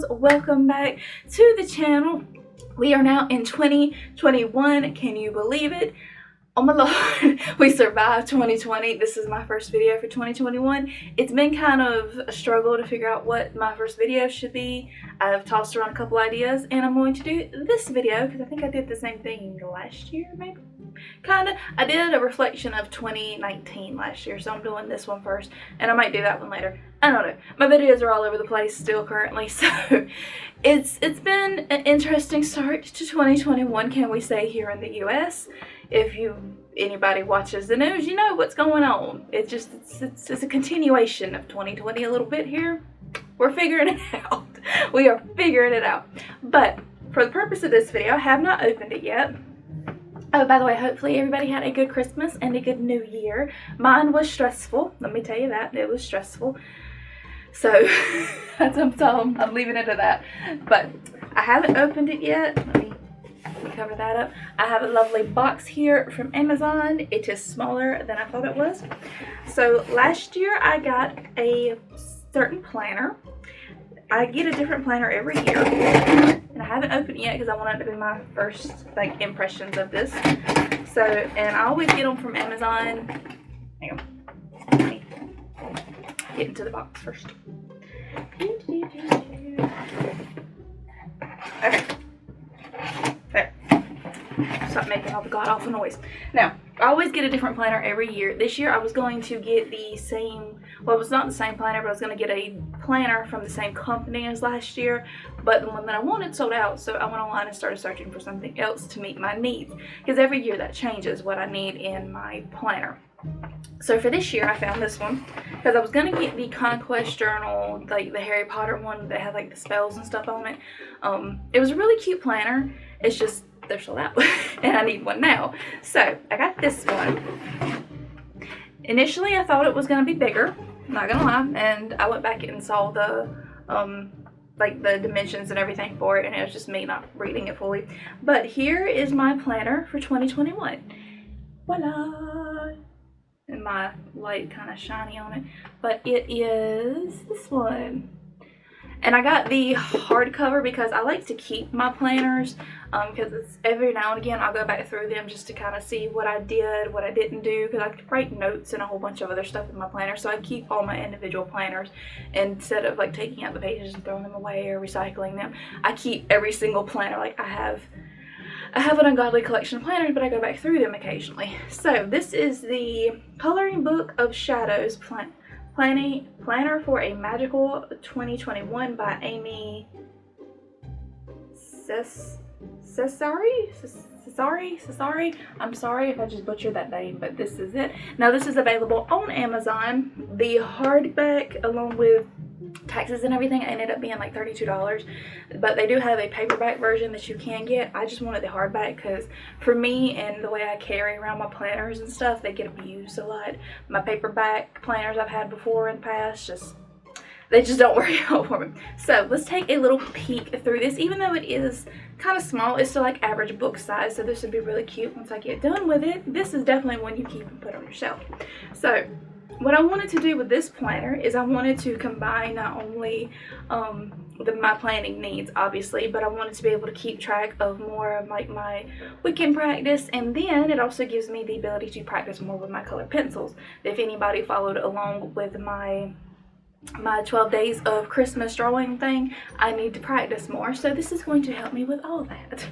welcome back to the channel. We are now in 2021. Can you believe it? Oh my lord, we survived 2020. This is my first video for 2021. It's been kind of a struggle to figure out what my first video should be. I've tossed around a couple ideas and I'm going to do this video because I think I did the same thing last year, maybe? Kinda. I did a reflection of 2019 last year, so I'm doing this one first and I might do that one later. I don't know. My videos are all over the place still currently, so it's been an interesting start to 2021, can we say, here in the US. If anybody watches the news, you know what's going on. It's a continuation of 2020 a little bit here. We're figuring it out. We are figuring it out. But for the purpose of this video, I have not opened it yet. Oh, by the way, hopefully everybody had a good Christmas and a good New Year. Mine was stressful. Let me tell you that. It was stressful. So I'm leaving it at that. But I haven't opened it yet. Let me cover that up. I have a lovely box here from Amazon. It is smaller than I thought it was. So last year I got a certain planner. I get a different planner every year, and I haven't opened it yet because I want it to be my first impressions of this. So, and I always get them from Amazon. Hang on, let me get into the box first. Okay, there. Stop making all the god-awful noise. Now, I always get a different planner every year. This year I was going to get the same, well, it was not the same planner, but I was going to get a planner from the same company as last year, but the one that I wanted sold out, so I went online and started searching for something else to meet my needs, because every year that changes what I need in my planner. So for this year I found this one, because I was going to get the Conquest Journal, like the Harry Potter one that had like the spells and stuff on it. It was a really cute planner. It's just they're sold out and I need one now. So I got this one. Initially I thought it was going to be bigger, not gonna lie, and I went back and saw the like the dimensions and everything for it, and it was just me not reading it fully. But here is my planner for 2021. Voila! And my light kind of shiny on it, but it is this one. And I got the hardcover because I like to keep my planners, because it's every now and again I'll go back through them just to kind of see what I did, what I didn't do, because I write notes and a whole bunch of other stuff in my planner. So I keep all my individual planners instead of like taking out the pages and throwing them away or recycling them. I keep every single planner. Like I have an ungodly collection of planners, but I go back through them occasionally. So this is the Coloring Book of Shadows Planner for a Magical 2021 by Amy Cesari. I'm sorry if I just butchered that name, but this is it. Now this is available on Amazon. The hardback, along with taxes and everything, ended up being like $32, but they do have a paperback version that you can get. I just wanted the hardback because for me and the way I carry around my planners and stuff, they get abused a lot. My paperback planners I've had before in the past, they just don't work out for me. So let's take a little peek through this. Even though it is kind of small, it's still like average book size, so this would be really cute once I get done with it. This is definitely one you keep and put on your shelf. So what I wanted to do with this planner is I wanted to combine not only my planning needs, obviously, but I wanted to be able to keep track of more of like my weekend practice, and then it also gives me the ability to practice more with my colored pencils. If anybody followed along with my 12 days of Christmas drawing thing, I need to practice more, so this is going to help me with all that.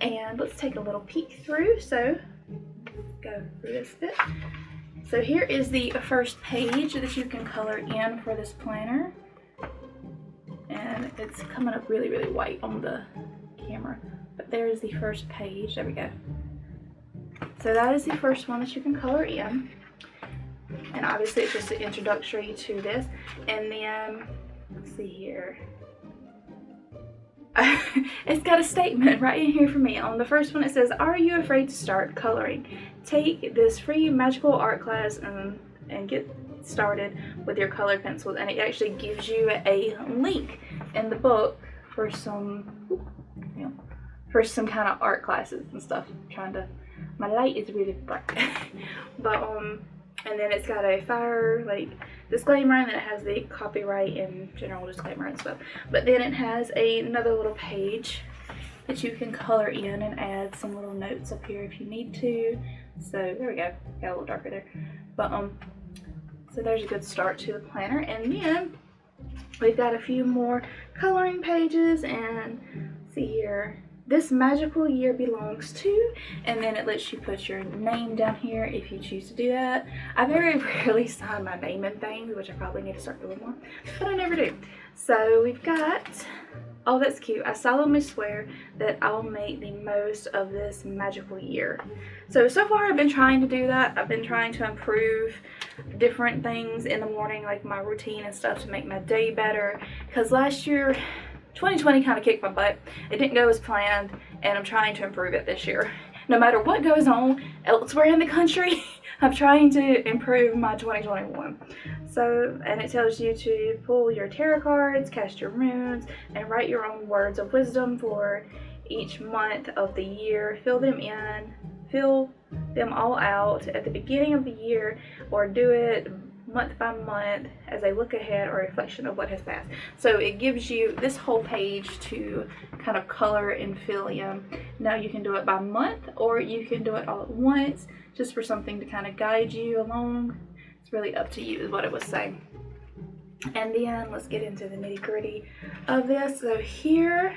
And let's take a little peek through. So go through this bit. So here is the first page that you can color in for this planner, and it's coming up really white on the camera, but there is the first page. There we go. So that is the first one that you can color in, and obviously it's just an introductory to this. And then let's see here. It's got a statement right in here for me. On the first one it says, "Are you afraid to start coloring? Take this free magical art class and get started with your colored pencils." And it actually gives you a link in the book for some kind of art classes and stuff. My light is really bright. But And then it's got a fire disclaimer, and then it has the copyright and general disclaimer and stuff. But then it has another little page that you can color in and add some little notes up here if you need to. So there we go, got a little darker there. But so there's a good start to the planner. And then we've got a few more coloring pages, and see here, this magical year belongs to, and then it lets you put your name down here if you choose to do that. I very rarely sign my name in things, which I probably need to start doing more, but I never do. So we've got, oh, that's cute. I solemnly swear that I'll make the most of this magical year. So far I've been trying to do that. I've been trying to improve different things in the morning, like my routine and stuff, to make my day better, because last year 2020 kind of kicked my butt. It didn't go as planned, and I'm trying to improve it this year. No matter what goes on elsewhere in the country, I'm trying to improve my 2021. So, and it tells you to pull your tarot cards, cast your runes, and write your own words of wisdom for each month of the year. Fill them in, fill them all out at the beginning of the year, or do it month by month as a look ahead or reflection of what has passed. So it gives you this whole page to kind of color and fill in. Now you can do it by month, or you can do it all at once, just for something to kind of guide you along. It's really up to you is what it was saying. And then let's get into the nitty gritty of this. So here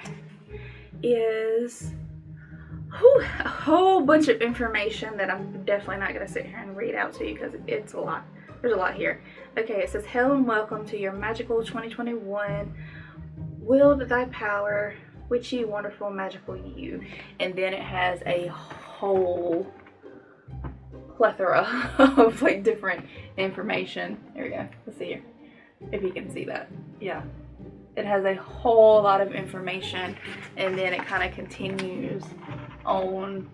is a whole bunch of information that I'm definitely not going to sit here and read out to you, because it's a lot. There's a lot here. Okay, it says, "Hail and welcome to your magical 2021. Wield thy power, witchy, wonderful, magical you." And then it has a whole plethora of different information. There we go. Let's see here if you can see that. Yeah, it has a whole lot of information, and then it kind of continues on.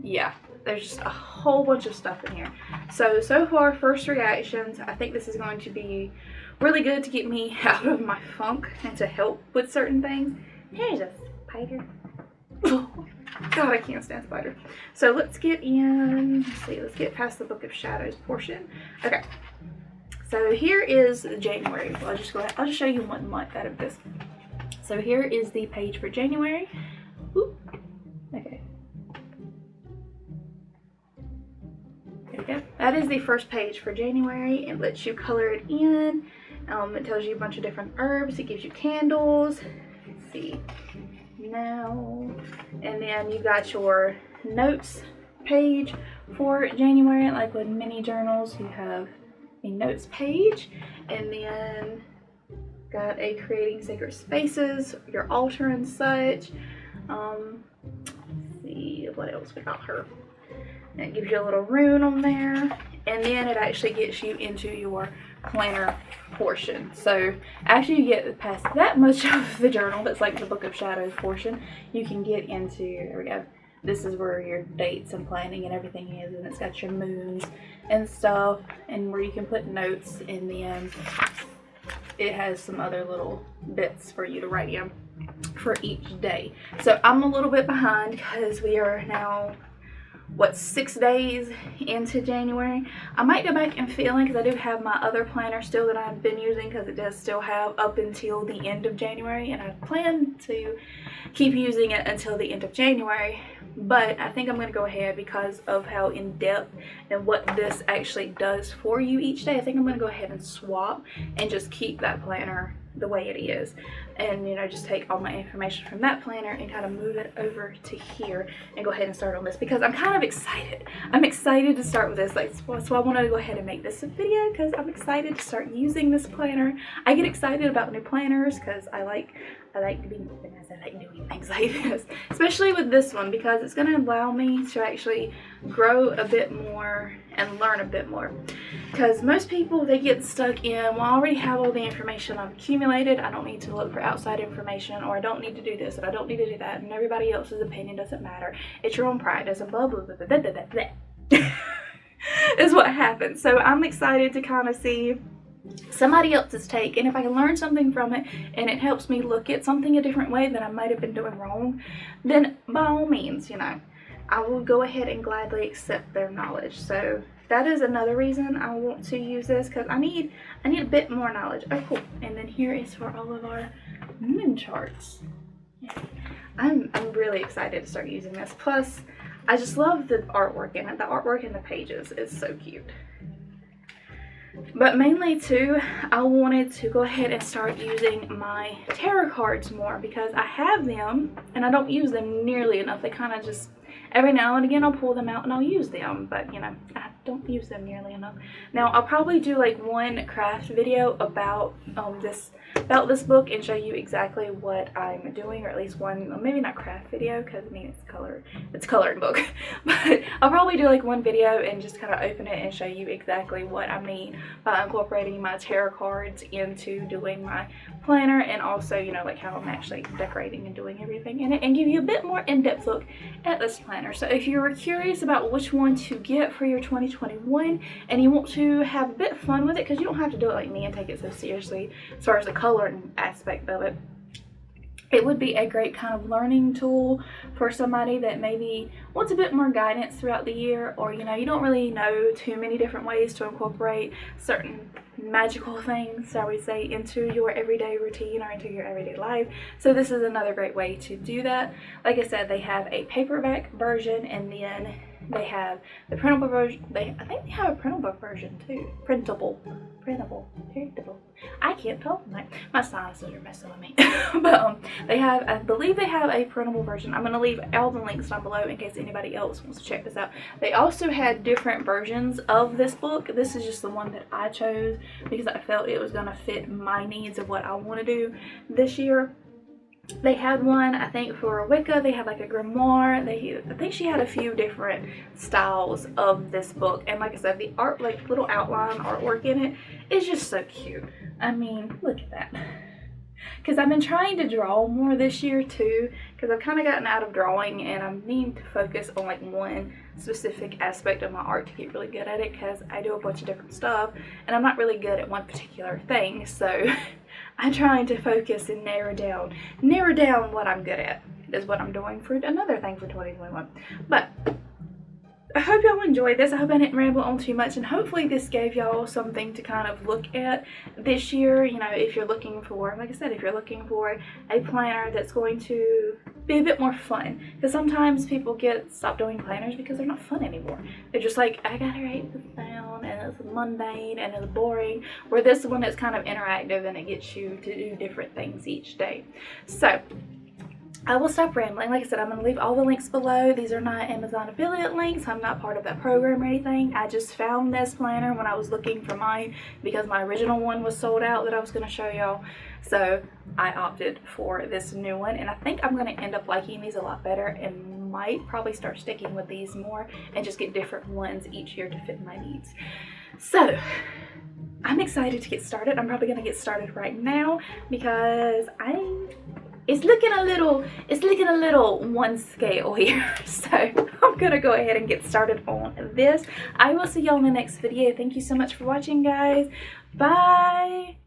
Yeah, there's just a whole bunch of stuff in here. So far, first reactions, I think this is going to be really good to get me out of my funk and to help with certain things. Here's a spider. Oh, God, I can't stand spiders. So let's get in, let's get past the Book of Shadows portion. Okay, so here is January. Well, I'll just show you 1 month out of this. So here is the page for January. Ooh, okay. There we go. That is the first page for January. It lets you color it in. It tells you a bunch of different herbs. It gives you candles. Let's see. Now, and then you got your notes page for January. Like with mini journals, you have a notes page, and then got a creating sacred spaces, your altar and such. Let's see what else we got her. And it gives you a little rune on there, and then it actually gets you into your planner portion. So after you get past that much of the journal, that's like the Book of Shadows portion, you can get into, there we go, this is where your dates and planning and everything is, and it's got your moons and stuff, and where you can put notes in the end. It has some other little bits for you to write in for each day. So I'm a little bit behind because we are now, what, 6 days into January. I might go back and fill in, because I do have my other planner still that I've been using, because it does still have up until the end of January, and I plan to keep using it until the end of January. But I think I'm going to go ahead, because of how in-depth and what this actually does for you each day. I think I'm going to go ahead and swap and just keep that planner the way it is, and just take all my information from that planner and kind of move it over to here and go ahead and start on this, because I'm kind of excited. I'm excited to start with this. So I wanted to go ahead and make this a video, because I'm excited to start using this planner. I get excited about new planners because I like to be organized. I like doing things like this, especially with this one, because it's going to allow me to actually grow a bit more and learn a bit more. Because most people, they get stuck in, well, I already have all the information I've accumulated, I don't need to look for outside information, or I don't need to do this and I don't need to do that, and everybody else's opinion doesn't matter, it's your own practice, and blah blah blah blah blah blah blah is what happens. So I'm excited to kind of see somebody else's take, and if I can learn something from it and it helps me look at something a different way that I might have been doing wrong, then by all means, I will go ahead and gladly accept their knowledge. So that is another reason I want to use this, because I need a bit more knowledge. Oh, cool. And then here is for all of our moon charts. Yeah. I'm really excited to start using this. Plus, I just love the artwork in it. The artwork in the pages is so cute. But mainly too, I wanted to go ahead and start using my tarot cards more, because I have them and I don't use them nearly enough. They kind of just, every now and again I'll pull them out and I'll use them, but you know, I don't use them nearly enough. Now I'll probably do like one craft video about this book and show you exactly what I'm doing, or at least one, maybe not craft video, because I mean it's colored book, but I'll probably do like one video and just kind of open it and show you exactly what I mean by incorporating my tarot cards into doing my planner, and also, you know, like how I'm actually decorating and doing everything in it, and give you a bit more in-depth look at this planner. So if you were curious about which one to get for your 2021 and you want to have a bit of fun with it, because you don't have to do it like me and take it so seriously as far as the coloring aspect of it, it would be a great kind of learning tool for somebody that maybe wants a bit more guidance throughout the year, or you know, you don't really know too many different ways to incorporate certain magical things, shall we say, into your everyday routine or into your everyday life. So this is another great way to do that. Like I said, they have a paperback version, and then they have the printable version. I think they have a printable version too. Printable. I can't talk tonight. My sinuses are messing with me. But they have, I believe they have a printable version. I'm going to leave all the links down below in case anybody else wants to check this out. They also had different versions of this book. This is just the one that I chose because I felt it was going to fit my needs of what I want to do this year. They had one, I think, for Wicca. They had like a grimoire. I think she had a few different styles of this book. And like I said, the art, like little outline artwork in it is just so cute. I mean, look at that. Because I've been trying to draw more this year too, because I've kind of gotten out of drawing and I'm needing to focus on like one specific aspect of my art to get really good at it, because I do a bunch of different stuff and I'm not really good at one particular thing. So I'm trying to focus and narrow down what I'm good at is what I'm doing for another thing for 2021. But I hope y'all enjoyed this. I hope I didn't ramble on too much, and hopefully this gave y'all something to kind of look at this year. You know, if you're looking for, like I said, if you're looking for a planner that's going to be a bit more fun, because sometimes people stop doing planners because they're not fun anymore. They're just like, I gotta write this down, and it's mundane and it's boring. Where this one is kind of interactive and it gets you to do different things each day. So I will stop rambling. Like I said, I'm going to leave all the links below. These are not Amazon affiliate links. I'm not part of that program or anything. I just found this planner when I was looking for mine because my original one was sold out that I was going to show y'all. So I opted for this new one, and I think I'm going to end up liking these a lot better and might probably start sticking with these more and just get different ones each year to fit my needs. So I'm excited to get started. I'm probably going to get started right now because it's looking a little one scale here. So I'm gonna go ahead and get started on this. I will see y'all in the next video. Thank you so much for watching, guys. Bye.